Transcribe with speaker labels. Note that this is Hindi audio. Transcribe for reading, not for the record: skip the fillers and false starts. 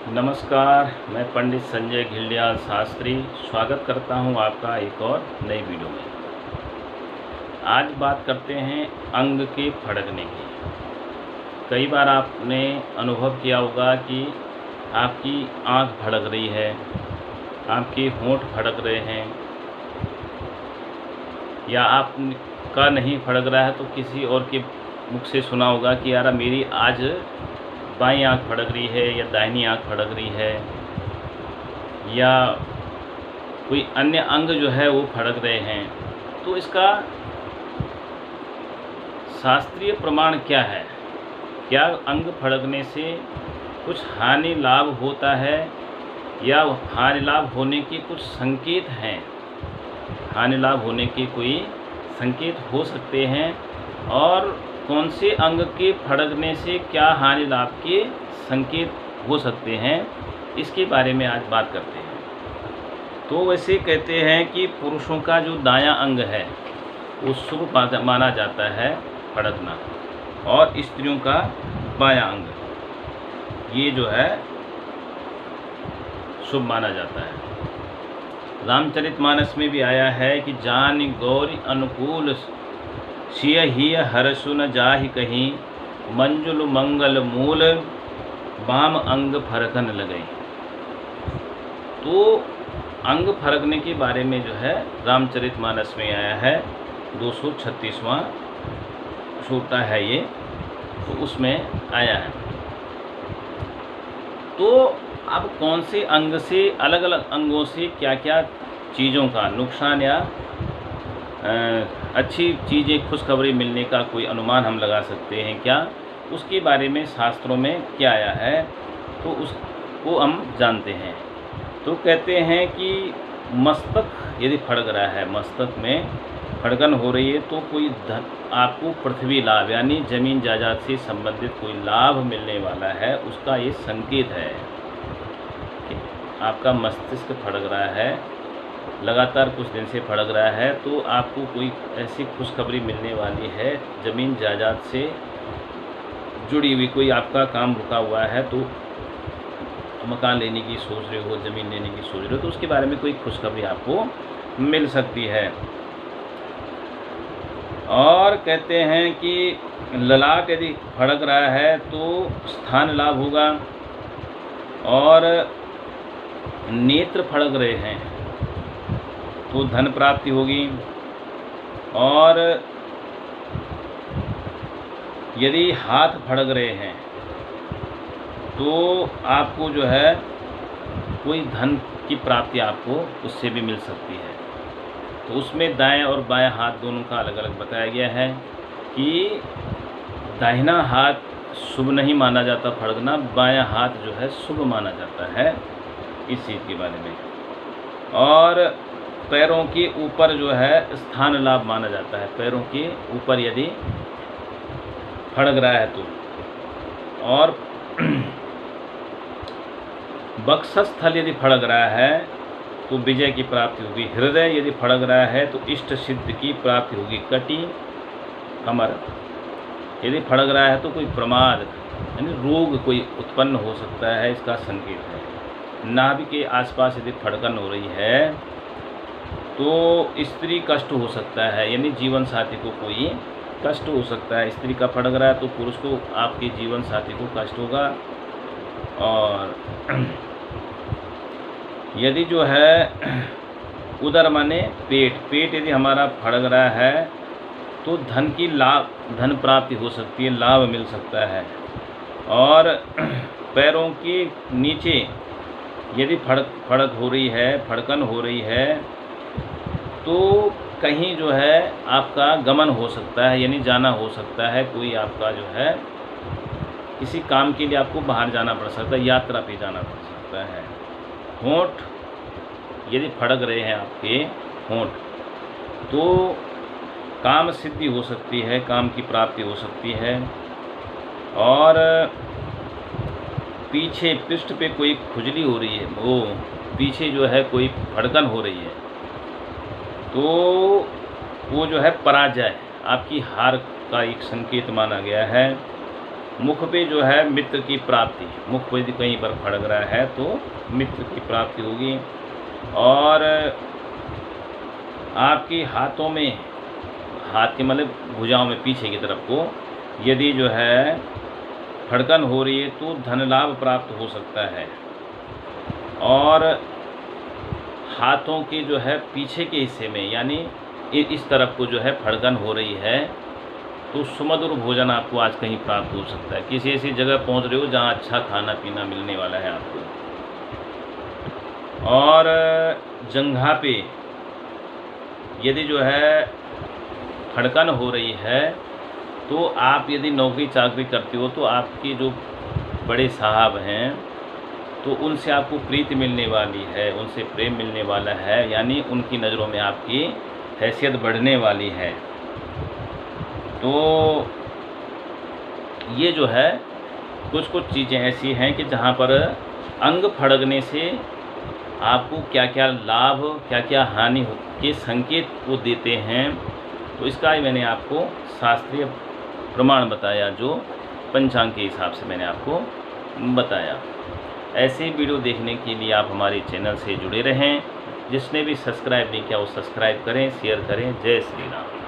Speaker 1: नमस्कार, मैं पंडित संजय घिल्डियाल शास्त्री स्वागत करता हूं आपका एक और नई वीडियो में। आज बात करते हैं अंग के फड़कने की। कई बार आपने अनुभव किया होगा कि आपकी आंख फड़क रही है, आपके होंठ फड़क रहे हैं, या आपका नहीं फड़क रहा है तो किसी और के मुख से सुना होगा कि यार मेरी आज बाईं आंख फड़क रही है या दाहिनी आंख फड़क रही है, या कोई अन्य अंग जो है वो फड़क रहे हैं। तो इसका शास्त्रीय प्रमाण क्या है? क्या अंग फड़कने से कुछ हानि लाभ होता है या हानि लाभ होने के कुछ संकेत हैं? हानि लाभ होने के कोई संकेत हो सकते हैं, और कौन से अंग के फड़कने से क्या हानि लाभ के संकेत हो सकते हैं, इसके बारे में आज बात करते हैं। तो वैसे कहते हैं कि पुरुषों का जो दायां अंग है वो शुभ माना जाता है फड़कना, और स्त्रियों का बायां अंग ये जो है शुभ माना जाता है। रामचरितमानस में भी आया है कि जान गौरी अनुकूल सिय ही हरसु न जाहि कहीं, मंजुल मंगल मूल वाम अंग फरकन लगई। तो अंग फरकने के बारे में जो है रामचरितमानस में आया है, 236वां सूक्त है ये, तो उसमें आया है। तो अब कौन से अंग से, अलग अलग अंगों से क्या क्या चीज़ों का नुकसान या अच्छी चीज़ें खुशखबरी मिलने का कोई अनुमान हम लगा सकते हैं क्या, उसके बारे में शास्त्रों में क्या आया है तो उसको हम जानते हैं। तो कहते हैं कि मस्तक यदि फड़क रहा है, मस्तक में फड़कन हो रही है, तो कोई आपको पृथ्वी लाभ यानी ज़मीन जायदाद से संबंधित कोई लाभ मिलने वाला है, उसका ये संकेत है कि आपका मस्तिष्क फड़क रहा है, लगातार कुछ दिन से फड़क रहा है, तो आपको कोई ऐसी खुशखबरी मिलने वाली है। ज़मीन जायदाद से जुड़ी हुई कोई आपका काम रुका हुआ है, तो मकान लेने की सोच रहे हो, ज़मीन लेने की सोच रहे हो, तो उसके बारे में कोई खुशखबरी आपको मिल सकती है। और कहते हैं कि ललाट यदि फड़क रहा है तो स्थान लाभ होगा, और नेत्र फड़क रहे हैं तो धन प्राप्ति होगी, और यदि हाथ फड़क रहे हैं तो आपको जो है कोई धन की प्राप्ति आपको उससे भी मिल सकती है। तो उसमें दाएं और बाएं हाथ दोनों का अलग अलग बताया गया है कि दाहिना हाथ शुभ नहीं माना जाता फड़कना, बायां हाथ जो है शुभ माना जाता है इस चीज़ के बारे में। और पैरों के ऊपर जो है स्थान लाभ माना जाता है, पैरों के ऊपर यदि फड़क रहा है तो। और वक्षस्थल यदि फड़क रहा है तो विजय की प्राप्ति होगी। हृदय यदि फड़क रहा है तो इष्ट सिद्ध की प्राप्ति होगी। कटी, कमर यदि फड़क रहा है तो कोई प्रमाद यानी रोग कोई उत्पन्न हो सकता है, इसका संकेत है। नाभि के आसपास यदि फड़कन हो रही है तो स्त्री कष्ट हो सकता है, यानी जीवन साथी को कोई कष्ट हो सकता है। स्त्री का फड़क रहा है तो पुरुष को, आपके जीवन साथी को कष्ट होगा। और यदि जो है उदर माने पेट, पेट यदि हमारा फड़क रहा है तो धन प्राप्ति हो सकती है, लाभ मिल सकता है। और पैरों के नीचे यदि फड़क हो रही है, फड़कन हो रही है, तो कहीं जो है आपका गमन हो सकता है, यानी जाना हो सकता है। कोई आपका जो है किसी काम के लिए आपको बाहर जाना पड़ सकता है, यात्रा पे जाना पड़ सकता है। होंठ यदि फड़क रहे हैं आपके होंठ, तो काम सिद्धि हो सकती है, काम की प्राप्ति हो सकती है। और पीछे पृष्ठ पे कोई खुजली हो रही है, वो पीछे जो है कोई फड़कन हो रही है, तो वो जो है पराजय, आपकी हार का एक संकेत माना गया है। मुख पे जो है मित्र की प्राप्ति, मुख पे यदि कहीं पर फड़क रहा है तो मित्र की प्राप्ति होगी। और आपके हाथों में, हाथ के मतलब भुजाओं में पीछे की तरफ को यदि जो है फड़कन हो रही है तो धन लाभ प्राप्त हो सकता है। और हाथों के जो है पीछे के हिस्से में यानी इस तरफ को जो है फड़कन हो रही है तो सुमधुर भोजन आपको आज कहीं प्राप्त हो सकता है। किसी ऐसी जगह पहुंच रहे हो जहां अच्छा खाना पीना मिलने वाला है आपको। और जंघा पे यदि जो है फड़कन हो रही है तो आप यदि नौकरी चाकरी करते हो तो आपके जो बड़े साहब हैं तो उनसे आपको प्रीति मिलने वाली है, उनसे प्रेम मिलने वाला है, यानी उनकी नज़रों में आपकी हैसियत बढ़ने वाली है। तो ये जो है कुछ कुछ चीज़ें ऐसी हैं कि जहाँ पर अंग फड़कने से आपको क्या क्या लाभ क्या क्या हानि के संकेत वो देते हैं। तो इसका ही मैंने आपको शास्त्रीय प्रमाण बताया, जो पंचांग के हिसाब से मैंने आपको बताया। ऐसे वीडियो देखने के लिए आप हमारे चैनल से जुड़े रहें। जिसने भी सब्सक्राइब नहीं किया वो सब्सक्राइब करें, शेयर करें। जय श्री राम।